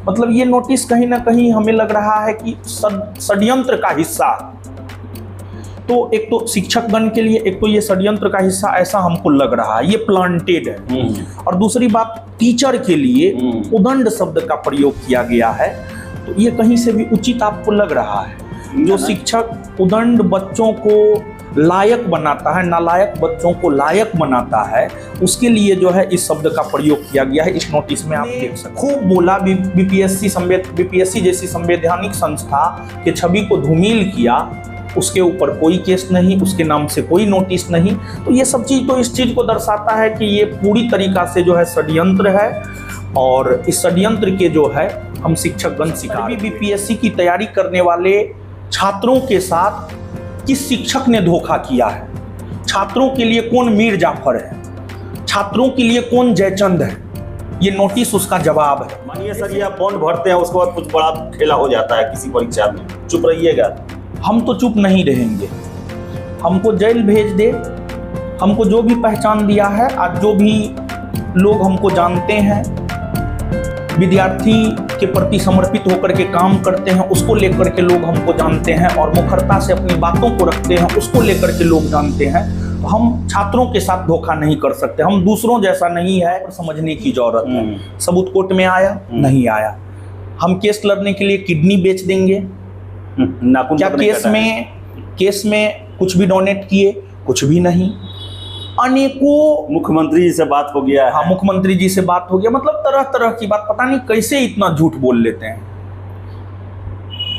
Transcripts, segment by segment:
मतलब ये नोटिस कहीं ना कहीं हमें लग रहा है कि षड्यंत्र का हिस्सा। तो एक तो शिक्षक गण के लिए एक तो ये षड्यंत्र का हिस्सा ऐसा हमको लग रहा है, ये प्लांटेड है। और दूसरी बात, टीचर के लिए उदंड शब्द का प्रयोग किया गया है, तो ये कहीं से भी उचित आपको लग रहा है। जो शिक्षक उदंड बच्चों को लायक बनाता है, नालायक बच्चों को लायक बनाता है, उसके लिए जो है इस शब्द का प्रयोग किया गया है। इस नोटिस में आप देख सकते हैं। खूब बोला, बीपीएससी जैसी संवैधानिक संस्था के छवि को धूमिल किया, उसके ऊपर कोई केस नहीं, उसके नाम से कोई नोटिस नहीं। तो ये सब चीज़ तो इस चीज़ को दर्शाता है कि ये पूरी तरीका से जो है षड्यंत्र है, और इस षड्यंत्र के जो है हम शिक्षकगण शिकार। बीपीएससी की तैयारी करने वाले छात्रों के साथ किस शिक्षक ने धोखा किया है, छात्रों के लिए कौन मीर जाफर है, छात्रों के लिए कौन जयचंद है, ये नोटिस उसका जवाब है। मानिए सर, ये आप बॉन्ड भरते हैं, उसके बाद कुछ बड़ा खेला हो जाता है किसी परीक्षा में, चुप रहिएगा? हम तो चुप नहीं रहेंगे, हमको जेल भेज दे। हमको जो भी पहचान दिया है, आज जो भी लोग हमको जानते हैं, विद्यार्थी के प्रति समर्पित होकर के काम करते हैं, उसको लेकर के लोग हमको जानते हैं, और मुखरता से अपनी बातों को रखते हैं, उसको लेकर के लोग जानते हैं। तो हम छात्रों के साथ धोखा नहीं कर सकते, हम दूसरों जैसा नहीं है, समझने की जरूरत है। सबूत कोर्ट में आया नहीं आया, हम केस लड़ने के लिए किडनी बेच देंगे क्या? केस में कुछ भी डोनेट किए, कुछ भी नहीं। अनेकों मुख्यमंत्री जी से बात हो गया है। हाँ, मुख्यमंत्री जी से बात हो गया, मतलब तरह तरह की बात, पता नहीं कैसे इतना झूठ बोल लेते हैं।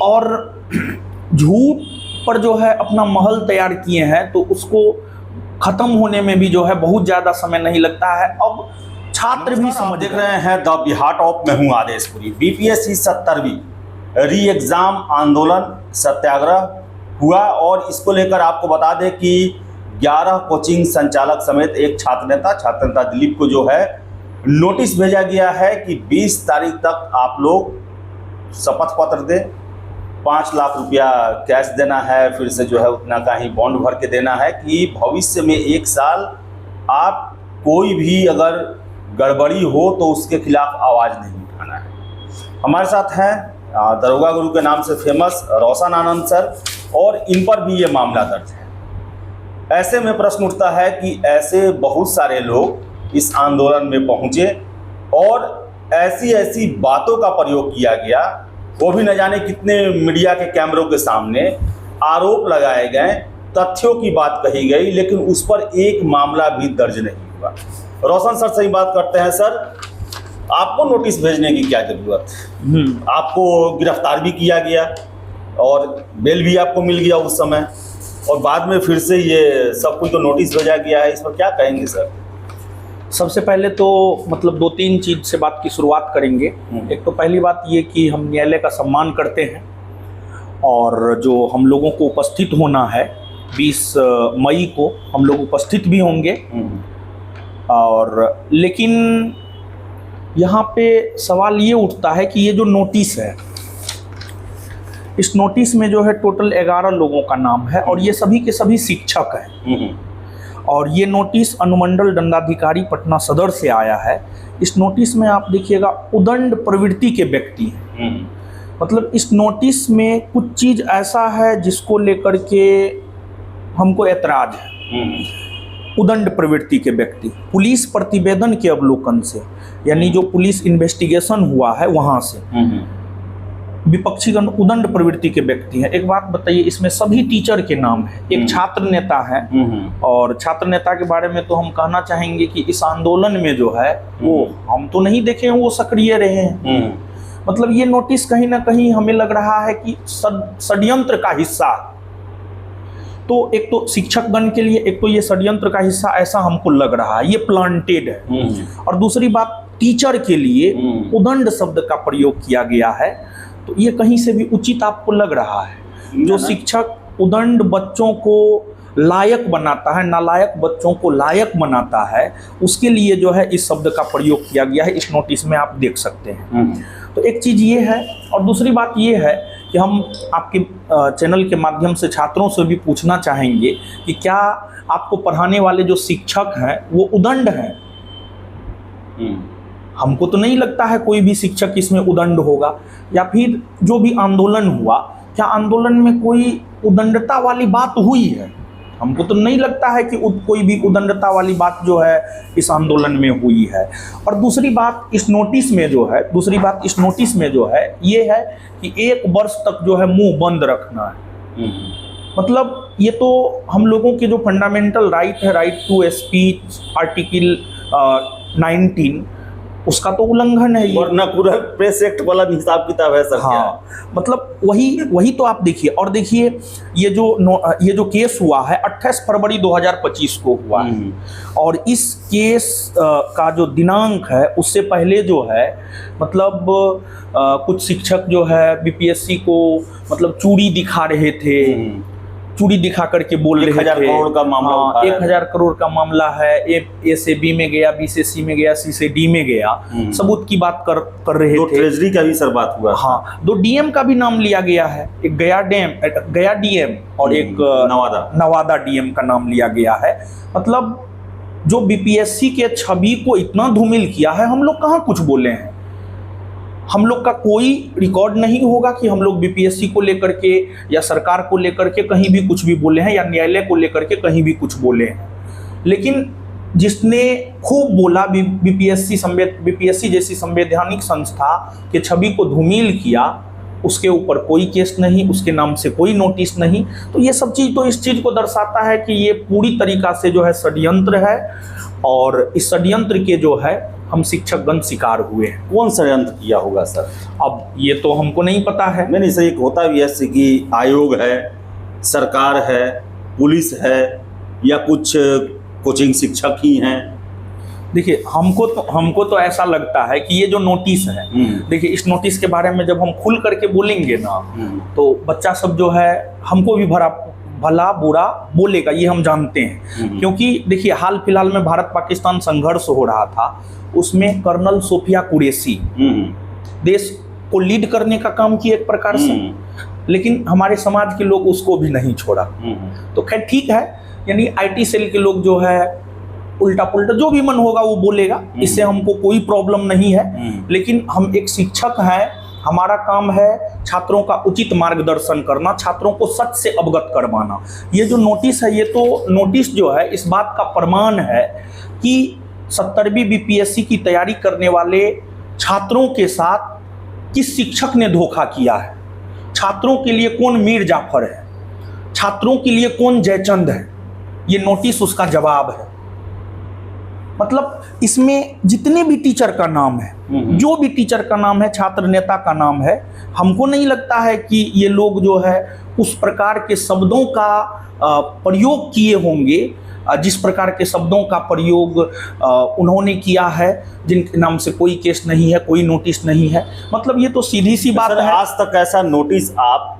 और झूठ पर जो है अपना महल तैयार किए हैं, तो उसको खत्म होने में भी जो है बहुत ज्यादा समय नहीं लगता है। अब छात्र भी समझ देख रहे हैं द बिहार टॉप में हूँ आदेशपुरी। बीपीएससी 70वीं री एग्जाम आंदोलन सत्याग्रह हुआ, और इसको लेकर आपको बता दें कि 11 कोचिंग संचालक समेत एक छात्र नेता दिलीप को जो है नोटिस भेजा गया है कि 20 तारीख तक आप लोग शपथ पत्र दें, 5 लाख रुपया कैश देना है, फिर से जो है उतना का ही बॉन्ड भर के देना है कि भविष्य में 1 साल आप कोई भी अगर गड़बड़ी हो तो उसके खिलाफ आवाज़ नहीं उठाना है। हमारे साथ हैं दरोगा गुरु के नाम से फेमस रोशन आनंद सर, और इन पर भी ये मामला दर्ज है। ऐसे में प्रश्न उठता है कि ऐसे बहुत सारे लोग इस आंदोलन में पहुंचे और ऐसी ऐसी बातों का प्रयोग किया गया, वो भी न जाने कितने मीडिया के कैमरों के सामने आरोप लगाए गए, तथ्यों की बात कही गई, लेकिन उस पर एक मामला भी दर्ज नहीं हुआ। रोशन सर से ही बात करते हैं। सर, आपको नोटिस भेजने की क्या जरूरत? आपको गिरफ्तार भी किया गया और बेल भी आपको मिल गया उस समय, और बाद में फिर से ये सब कुछ तो नोटिस भेजा गया है, इस पर क्या कहेंगे सर? सबसे पहले तो मतलब 2-3 चीज से बात की शुरुआत करेंगे। एक तो पहली बात ये कि हम न्यायालय का सम्मान करते हैं, और जो हम लोगों को उपस्थित होना है 20 मई को हम लोग उपस्थित भी होंगे। और लेकिन यहाँ पे सवाल ये उठता है कि ये जो नोटिस है, इस नोटिस में जो है टोटल 11 लोगों का नाम है, और ये सभी के सभी शिक्षक हैं। और ये नोटिस अनुमंडल दंडाधिकारी पटना सदर से आया है। इस नोटिस में आप देखिएगा उदंड प्रवृत्ति के व्यक्ति हैं। मतलब इस नोटिस में कुछ चीज़ ऐसा है जिसको लेकर के हमको ऐतराज है। उदंड प्रवृत्ति के व्यक्ति, पुलिस प्रतिवेदन के अवलोकन से, यानी जो पुलिस इन्वेस्टिगेशन हुआ है वहां से विपक्षीगण उदंड प्रवृत्ति के व्यक्ति हैं। एक बात बताइए, इसमें सभी टीचर के नाम है, एक छात्र नेता है, और छात्र नेता के बारे में तो हम कहना चाहेंगे कि इस आंदोलन में जो है वो हम तो नहीं देखे हैं वो सक्रिय रहे हैं। मतलब ये नोटिस कहीं ना कहीं हमें लग रहा है कि षड्यंत्र का हिस्सा। तो एक तो शिक्षक गण के लिए एक तो ये षड्यंत्र का हिस्सा ऐसा हमको लग रहा है, ये प्लांटेड है। और दूसरी बात, टीचर के लिए उदंड शब्द का प्रयोग किया गया है, तो ये कहीं से भी उचित आपको लग रहा है। जो शिक्षक उदंड बच्चों को लायक बनाता है, नालायक बच्चों को लायक बनाता है, उसके लिए जो है इस शब्द का प्रयोग किया गया है। इस नोटिस में आप देख सकते हैं। तो एक चीज़ ये है, और दूसरी बात ये है कि हम आपके चैनल के माध्यम से छात्रों से भी पूछना चाहेंगे कि क्या आपको पढ़ाने वाले जो शिक्षक हैं वो उदंड हैं? हमको तो नहीं लगता है कोई भी शिक्षक इसमें उदंड होगा, या फिर जो भी आंदोलन हुआ, क्या आंदोलन में कोई उदंडता वाली बात हुई है? हमको तो नहीं लगता है कि कोई भी उदंडता वाली बात जो है इस आंदोलन में हुई है। और दूसरी बात इस नोटिस में जो है ये है कि 1 वर्ष तक जो है मुंह बंद रखना है। मतलब ये तो हम लोगों के जो फंडामेंटल राइट है, राइट टू स्पीच, आर्टिकल 19, उसका तो उल्लंघन है ये। वरना पूरा प्रेस एक्ट वाला हिसाब किताब है सर। हाँ, मतलब वही तो आप देखिए। और देखिए ये जो केस हुआ है 28 फरवरी 2025 को हुआ है, और इस केस का जो दिनांक है उससे पहले जो है मतलब कुछ शिक्षक जो है बीपीएससी को मतलब चूड़ी दिखा रहे थे, चूड़ी दिखा करके बोल रहे थे 1000 करोड़ का मामला, 1000 करोड़ का मामला है, ए से बी में गया, बी से सी में गया, सी से डी में गया, सबूत की बात कर रहे थे। ट्रेजरी का भी सर बात हुआ। हाँ, 2 डीएम का भी नाम लिया गया है, एक गया डीएम और एक नवादा डीएम का नाम लिया गया है। मतलब जो बीपीएससी के छवि को इतना धूमिल किया है, हम लोग कहाँ कुछ बोले हैं? हम लोग का कोई रिकॉर्ड नहीं होगा कि हम लोग बीपीएससी को लेकर के या सरकार को लेकर के कहीं भी कुछ भी बोले हैं, या न्यायालय को लेकर के कहीं भी कुछ बोले हैं। लेकिन जिसने खूब बोला, बीपीएससी जैसी संवैधानिक संस्था के छवि को धूमिल किया, उसके ऊपर कोई केस नहीं, उसके नाम से कोई नोटिस नहीं। तो ये सब चीज़ तो इस चीज़ को दर्शाता है कि ये पूरी तरीक़ा से जो है षड्यंत्र है, और इस षड्यंत्र के जो है हम शिक्षकगण शिकार हुए हैं। कौन षड्यंत्र किया होगा सर? अब ये तो हमको नहीं पता है। नहीं सर, एक होता भी है कि आयोग है, सरकार है, पुलिस है, या कुछ कोचिंग शिक्षक ही हैं। देखिए हमको तो ऐसा लगता है कि ये जो नोटिस है, देखिए इस नोटिस के बारे में जब हम खुल करके बोलेंगे ना, तो बच्चा सब जो है हमको भी भला बुरा बोलेगा, ये हम जानते हैं। क्योंकि देखिए हाल फिलहाल में भारत पाकिस्तान संघर्ष हो रहा था, उसमें कर्नल सोफिया कुरैशी देश को लीड करने का काम किया एक प्रकार से, लेकिन हमारे समाज के लोग उसको भी नहीं छोड़ा। तो खैर ठीक है, यानी आईटी सेल के लोग जो है उल्टा पुल्टा जो भी मन होगा वो बोलेगा, इससे हमको कोई प्रॉब्लम नहीं है। लेकिन हम एक शिक्षक हैं, हमारा काम है छात्रों का उचित मार्गदर्शन करना, छात्रों को सच से अवगत करवाना। ये जो नोटिस है, ये तो नोटिस जो है इस बात का प्रमाण है कि 70वीं बीपीएससी की तैयारी करने वाले छात्रों के साथ किस शिक्षक ने धोखा किया है। छात्रों के लिए कौन मीर जाफर है, छात्रों के लिए कौन जयचंद है, ये नोटिस उसका जवाब है। मतलब इसमें जितने भी टीचर का नाम है, जो भी टीचर का नाम है, छात्र नेता का नाम है, हमको नहीं लगता है कि ये लोग जो है उस प्रकार के शब्दों का प्रयोग किए होंगे जिस प्रकार के शब्दों का प्रयोग उन्होंने किया है, जिनके नाम से कोई केस नहीं है, कोई नोटिस नहीं है। मतलब ये तो सीधी सी बात है। आज तक ऐसा नोटिस आप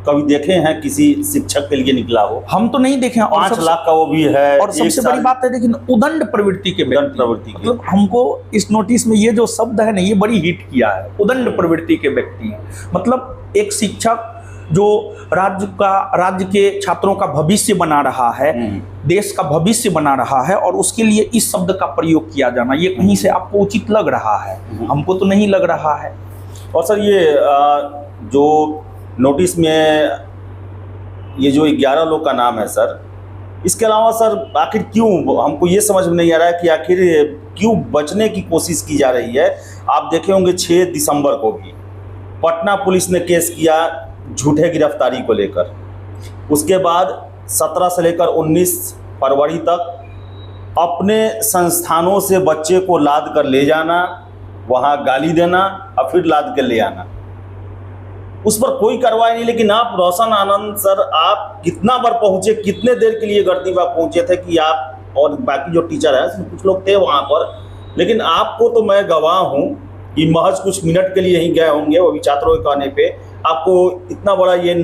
कभी देखे हैं किसी शिक्षक के लिए निकला हो? हम तो नहीं देखे हैं। 5 लाख का वो भी है। और सबसे बड़ी बात है, लेकिन उदंड प्रवृत्ति के व्यक्ति, मतलब हमको इस नोटिस में ये जो शब्द है ना, ये बड़ी हिट किया है। उदंड प्रवृत्ति के व्यक्ति हैं, मतलब एक शिक्षक जो राज्य के छात्रों का भविष्य बना रहा है, देश का भविष्य बना रहा है, और उसके लिए इस शब्द का प्रयोग किया जाना, ये कहीं से आपको उचित लग रहा है? हमको तो नहीं लग रहा है। और सर ये जो नोटिस में ये जो 11 लोग का नाम है सर, इसके अलावा सर आखिर क्यों, हमको ये समझ में नहीं आ रहा है कि आखिर क्यों बचने की कोशिश की जा रही है। आप देखे होंगे 6 दिसंबर को भी पटना पुलिस ने केस किया झूठे गिरफ्तारी को लेकर। उसके बाद 17 से लेकर 19 फरवरी तक अपने संस्थानों से बच्चे को लाद कर ले जाना, वहाँ गाली देना और फिर लाद कर ले आना, उस पर कोई कार्रवाई नहीं। लेकिन आप रोशन आनंद सर, आप कितना बार पहुंचे, कितने देर के लिए गर्दनीबाग पहुंचे थे कि आप और बाकी जो टीचर है कुछ लोग थे वहाँ पर, लेकिन आपको तो मैं गवाह हूँ कि महज कुछ मिनट के लिए ही गए होंगे, वो भी छात्रों के कहने पे आपको इतना बड़ा ये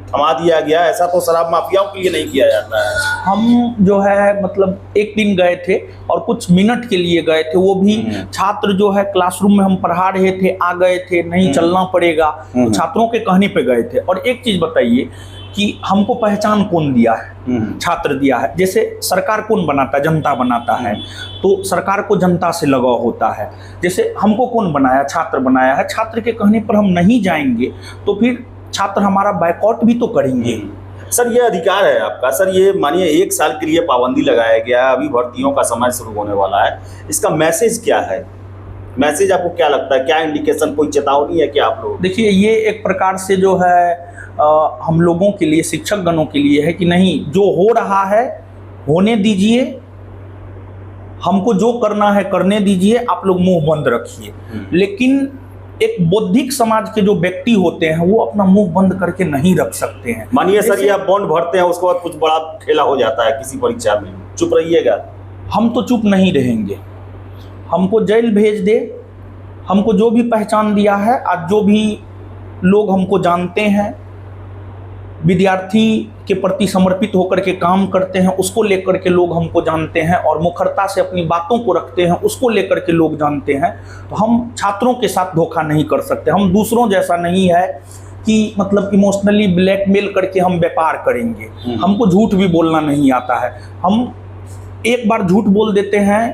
थमा दिया गया। ऐसा तो शराब माफियाओं के लिए नहीं किया जाता है। हम जो है मतलब एक दिन गए थे और कुछ मिनट के लिए गए थे, वो भी छात्र जो है क्लासरूम में हम पढ़ा रहे थे, आ गए थे, नहीं चलना पड़ेगा, तो छात्रों के कहने पे गए थे। और एक चीज बताइए कि हमको पहचान कौन दिया है, छात्र दिया है। जैसे सरकार कौन बनाता है, जनता बनाता है, तो सरकार को जनता से लगाव होता है। जैसे हमको कौन बनाया, छात्र बनाया है, छात्र के कहने पर हम नहीं जाएंगे तो फिर छात्र हमारा बायकॉट भी तो करेंगे। सर ये अधिकार है आपका। सर ये मानिए 1 साल के लिए पाबंदी लगाया गया है, अभी भर्तियों का समय शुरू होने वाला है, इसका मैसेज क्या है? मैसेज आपको क्या लगता है, क्या इंडिकेशन, कोई चेतावनी है क्या आप लोग? देखिए, ये एक प्रकार से जो है हम लोगों के लिए, शिक्षक गणों के लिए है कि नहीं, जो हो रहा है होने दीजिए, हमको जो करना है करने दीजिए, आप लोग मुंह बंद रखिए। लेकिन एक बौद्धिक समाज के जो व्यक्ति होते हैं वो अपना मुंह बंद करके नहीं रख सकते हैं। मानिए सर ये आप बॉन्ड भरते हैं, उसके बाद कुछ बड़ा खेला हो जाता है किसी परीक्षा में, चुप रहिएगा? हम तो चुप नहीं रहेंगे। हमको जेल भेज दे, हमको जो भी पहचान दिया है, आज जो भी लोग हमको जानते हैं, विद्यार्थी के प्रति समर्पित होकर के काम करते हैं, उसको लेकर के लोग हमको जानते हैं, और मुखरता से अपनी बातों को रखते हैं, उसको लेकर के लोग जानते हैं। तो हम छात्रों के साथ धोखा नहीं कर सकते। हम दूसरों जैसा नहीं है कि मतलब इमोशनली ब्लैकमेल करके हम व्यापार करेंगे। हमको झूठ भी बोलना नहीं आता है। हम एक बार झूठ बोल देते हैं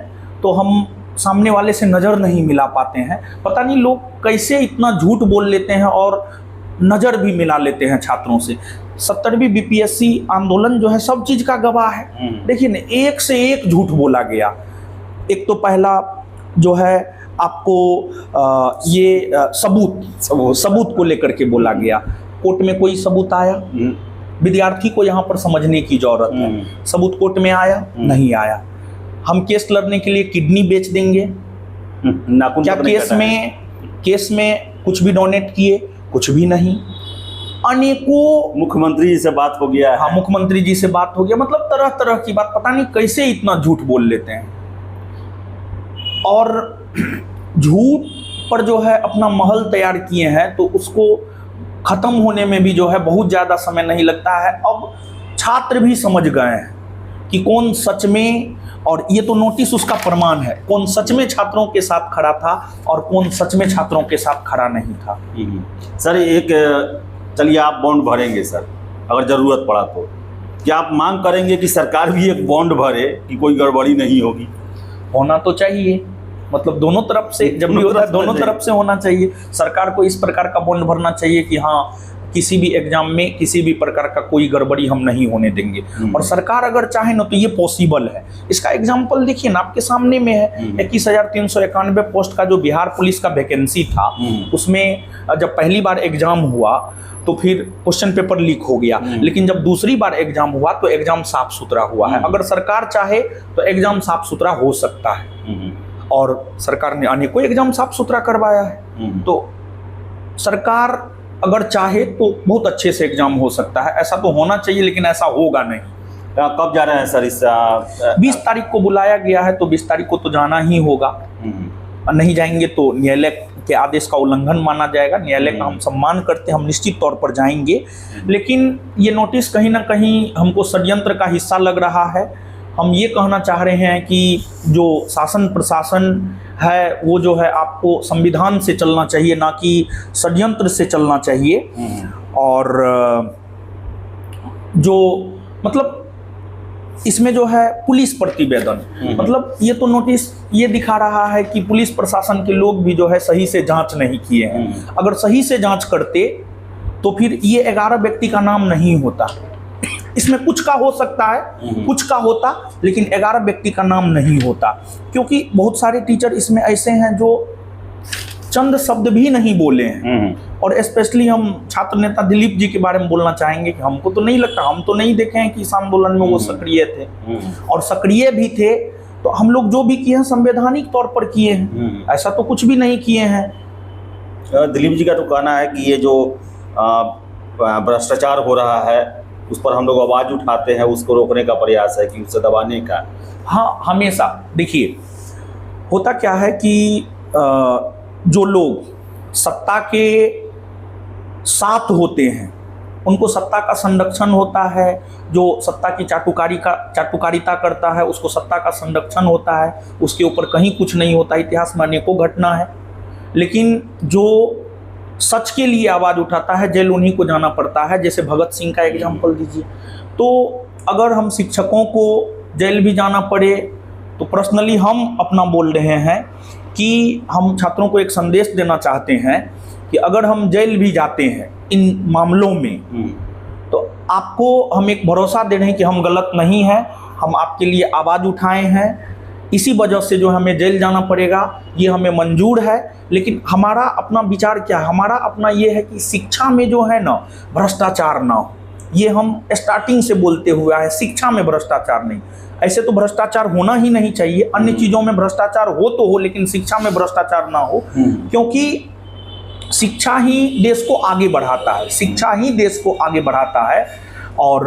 तो हम सामने वाले से नज़र नहीं मिला पाते हैं। पता नहीं लोग कैसे इतना झूठ बोल लेते हैं और नज़र भी मिला लेते हैं छात्रों से। 70वीं बीपीएससी आंदोलन जो है सब चीज़ का गवाह है। देखिए न, एक से एक झूठ बोला गया। एक तो पहला जो है आपको ये सबूत को लेकर के बोला गया। कोर्ट में कोई सबूत आया? विद्यार्थी को यहाँ पर समझने की जरूरत है। सबूत कोर्ट में आया? नहीं आया। हम केस लड़ने के लिए किडनी बेच देंगे? क्या केस में कुछ भी डोनेट किए? कुछ भी नहीं। अनेकों मुख्यमंत्री जी से बात हो गया है। हाँ, मुख्यमंत्री जी से बात हो गया। मतलब तरह तरह की बात, पता नहीं कैसे इतना झूठ बोल लेते हैं। और झूठ पर जो है अपना महल तैयार किए हैं, तो उसको खत्म होने में भी जो है बहुत ज़्यादा समय नहीं लगता है। अब छात्र भी समझ गए हैं कि कौन सच में, और ये तो नोटिस उसका प्रमाण है, कौन सच में छात्रों के साथ खड़ा था और कौन सच में छात्रों के साथ खड़ा नहीं था। सर एक चलिए आप बॉन्ड भरेंगे सर, अगर ज़रूरत पड़ा तो क्या आप मांग करेंगे कि सरकार भी एक बॉन्ड भरे कि कोई गड़बड़ी नहीं होगी? होना तो चाहिए, मतलब दोनों तरफ से, जब भी होता है दोनों तरफ से होना चाहिए। सरकार को इस प्रकार का बॉन्ड भरना चाहिए कि हाँ, किसी भी एग्जाम में किसी भी प्रकार का कोई गड़बड़ी हम नहीं होने देंगे। और सरकार अगर चाहे ना तो ये पॉसिबल है। इसका एग्जाम्पल देखिए ना, आपके सामने में है। 21,391 पोस्ट का जो बिहार पुलिस का वैकेंसी था, उसमें जब पहली बार एग्जाम हुआ तो फिर क्वेश्चन पेपर लीक हो गया। लेकिन जब दूसरी बार एग्जाम हुआ तो एग्जाम साफ सुथरा हुआ है। अगर सरकार चाहे तो एग्जाम साफ सुथरा हो सकता है, और सरकार ने अनेकों एग्जाम साफ सुथरा करवाया है। तो सरकार अगर चाहे तो बहुत अच्छे से एग्जाम हो सकता है। ऐसा तो होना चाहिए, लेकिन ऐसा होगा नहीं। कब जा रहे हैं सर? इस 20 तारीख को बुलाया गया है, तो 20 तारीख को तो जाना ही होगा। नहीं जाएंगे तो न्यायालय के आदेश का उल्लंघन माना जाएगा। न्यायालय का हम सम्मान करते हैं, हम निश्चित तौर पर जाएंगे। लेकिन ये नोटिस कहीं ना कहीं हमको षड्यंत्र का हिस्सा लग रहा है। हम ये कहना चाह रहे हैं कि जो शासन प्रशासन है वो जो है आपको संविधान से चलना चाहिए, ना कि षड्यंत्र से चलना चाहिए। और जो मतलब इसमें जो है पुलिस प्रतिवेदन, मतलब ये तो नोटिस ये दिखा रहा है कि पुलिस प्रशासन के लोग भी जो है सही से जांच नहीं किए हैं। अगर सही से जांच करते तो फिर ये 11 व्यक्ति का नाम नहीं होता। इसमें कुछ का हो सकता है, कुछ का होता, लेकिन 11 व्यक्ति का नाम नहीं होता। क्योंकि बहुत सारे टीचर इसमें ऐसे हैं जो चंद शब्द भी नहीं बोले हैं। और स्पेशली हम छात्र नेता दिलीप जी के बारे में बोलना चाहेंगे कि हमको तो नहीं लगता, हम तो नहीं देखे हैं कि इस आंदोलन में वो सक्रिय थे। और सक्रिय भी थे तो हम लोग जो भी किए हैं संवैधानिक तौर पर किए हैं, ऐसा तो कुछ भी नहीं किए हैं। दिलीप जी का तो कहना है कि ये जो भ्रष्टाचार हो रहा है उस पर हम लोग आवाज़ उठाते हैं, उसको रोकने का प्रयास है, कि उसे दबाने का। हाँ, हमेशा देखिए होता क्या है कि जो लोग सत्ता के साथ होते हैं उनको सत्ता का संरक्षण होता है। जो सत्ता की चाटुकारिता करता है उसको सत्ता का संरक्षण होता है, उसके ऊपर कहीं कुछ नहीं होता। इतिहास में अनेकों घटना है। लेकिन जो सच के लिए आवाज़ उठाता है, जेल उन्हीं को जाना पड़ता है। जैसे भगत सिंह का एग्जाम्पल दीजिए। तो अगर हम शिक्षकों को जेल भी जाना पड़े तो पर्सनली हम अपना बोल रहे हैं कि हम छात्रों को एक संदेश देना चाहते हैं कि अगर हम जेल भी जाते हैं इन मामलों में तो आपको हम एक भरोसा दे रहे हैं कि हम गलत नहीं हैं, हम आपके लिए आवाज़ उठाए हैं। इसी वजह से जो हमें जेल जाना पड़ेगा ये हमें मंजूर है, लेकिन हमारा अपना विचार क्या है, हमारा अपना ये है कि शिक्षा में जो है ना भ्रष्टाचार ना हो। ये हम स्टार्टिंग से बोलते हुए आए, शिक्षा में भ्रष्टाचार नहीं। ऐसे तो भ्रष्टाचार होना ही नहीं चाहिए, अन्य चीज़ों में भ्रष्टाचार हो तो हो, लेकिन शिक्षा में भ्रष्टाचार ना हो, क्योंकि शिक्षा ही देश को आगे बढ़ाता है, शिक्षा ही देश को आगे बढ़ाता है। और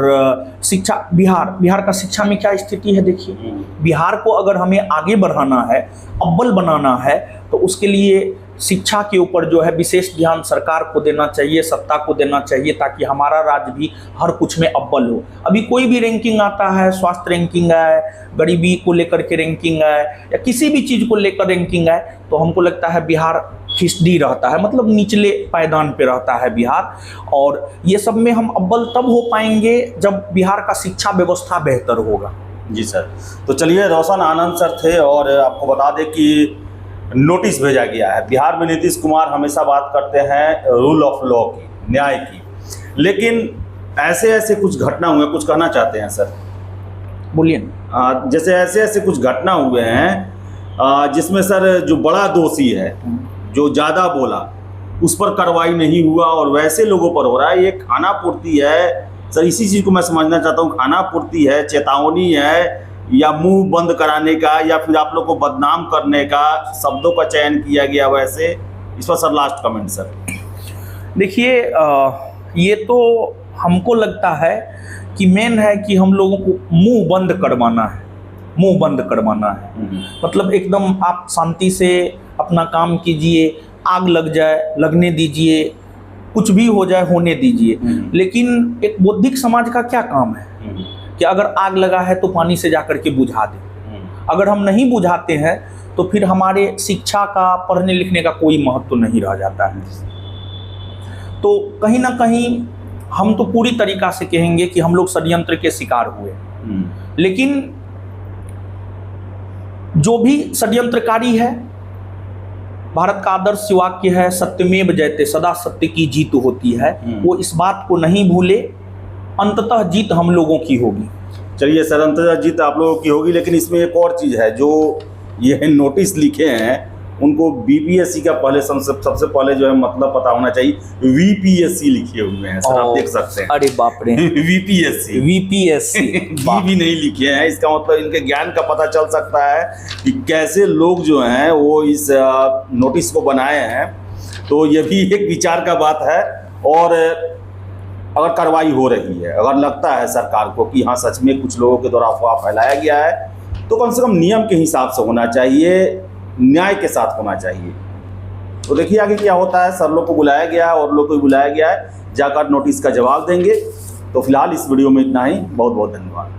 शिक्षा बिहार का शिक्षा में क्या स्थिति है देखिए। बिहार को अगर हमें आगे बढ़ाना है, अव्वल बनाना है, तो उसके लिए शिक्षा के ऊपर जो है विशेष ध्यान सरकार को देना चाहिए, सत्ता को देना चाहिए, ताकि हमारा राज्य भी हर कुछ में अव्वल हो। अभी कोई भी रैंकिंग आता है, स्वास्थ्य रैंकिंग है, गरीबी को लेकर के रैंकिंग है, या किसी भी चीज़ को लेकर रैंकिंग है, तो हमको लगता है बिहार फिसडी रहता है, मतलब निचले पायदान पे रहता है बिहार। और ये सब में हम अव्वल तब हो पाएंगे जब बिहार का शिक्षा व्यवस्था बेहतर होगा। जी सर। तो चलिए, रोशन आनंद सर थे, और आपको बता दें कि नोटिस भेजा गया है। बिहार में नीतीश कुमार हमेशा बात करते हैं रूल ऑफ लॉ की, न्याय की, लेकिन ऐसे ऐसे कुछ घटना हुए, कुछ कहना चाहते हैं सर? बोलिए। जैसे ऐसे ऐसे कुछ घटना हुए हैं जिसमें सर जो बड़ा दोषी है, जो ज़्यादा बोला, उस पर कार्रवाई नहीं हुआ और वैसे लोगों पर हो रहा है। ये खाना पूर्ति है सर, इसी चीज़ को मैं समझना चाहता हूँ। खाना पूर्ति है, चेतावनी है, या मुंह बंद कराने का, या फिर आप लोग को बदनाम करने का शब्दों का चयन किया गया, वैसे इस पर सर लास्ट कमेंट सर। देखिए, ये तो हमको लगता है कि मेन है कि हम लोगों को मुंह बंद करवाना है, मुंह बंद करवाना है। मतलब एकदम आप शांति से अपना काम कीजिए, आग लग जाए लगने दीजिए, कुछ भी हो जाए होने दीजिए। लेकिन एक बौद्धिक समाज का क्या काम है कि अगर आग लगा है तो पानी से जाकर के बुझा दे। अगर हम नहीं बुझाते हैं तो फिर हमारे शिक्षा का, पढ़ने लिखने का कोई महत्व तो नहीं रह जाता है। तो कहीं ना कहीं हम तो पूरी तरीका से कहेंगे कि हम लोग षड्यंत्र के शिकार हुए, लेकिन जो भी षड्यंत्रकारी है, भारत का आदर्श वाक्य है सत्यमेव जयते, सदा सत्य की जीत होती है, वो इस बात को नहीं भूले। अंततः जीत हम लोगों की होगी। चलिए सर, अंततः जीत आप लोगों की होगी, लेकिन इसमें एक और चीज़ है, जो ये नोटिस लिखे हैं उनको बीपीएससी का पहले सबसे पहले जो है मतलब पता होना चाहिए। वीपीएससी लिखे हुए हैं सर, आप देख सकते हैं। अरे बाप रे वीपीएससी भी नहीं लिखे हैं। इसका मतलब इनके ज्ञान का पता चल सकता है कि कैसे लोग जो हैं वो इस नोटिस को बनाए हैं। तो ये भी एक विचार का बात है। और अगर कार्रवाई हो रही है, अगर लगता है सरकार को कि हाँ सच में कुछ लोगों के द्वारा अफवाह फैलाया गया है, तो कम से कम नियम के हिसाब से होना चाहिए, न्याय के साथ होना चाहिए। तो देखिए आगे क्या होता है। सर लोग को बुलाया गया है और लोग को बुलाया गया है, जाकर नोटिस का जवाब देंगे। तो फिलहाल इस वीडियो में इतना ही। बहुत बहुत धन्यवाद।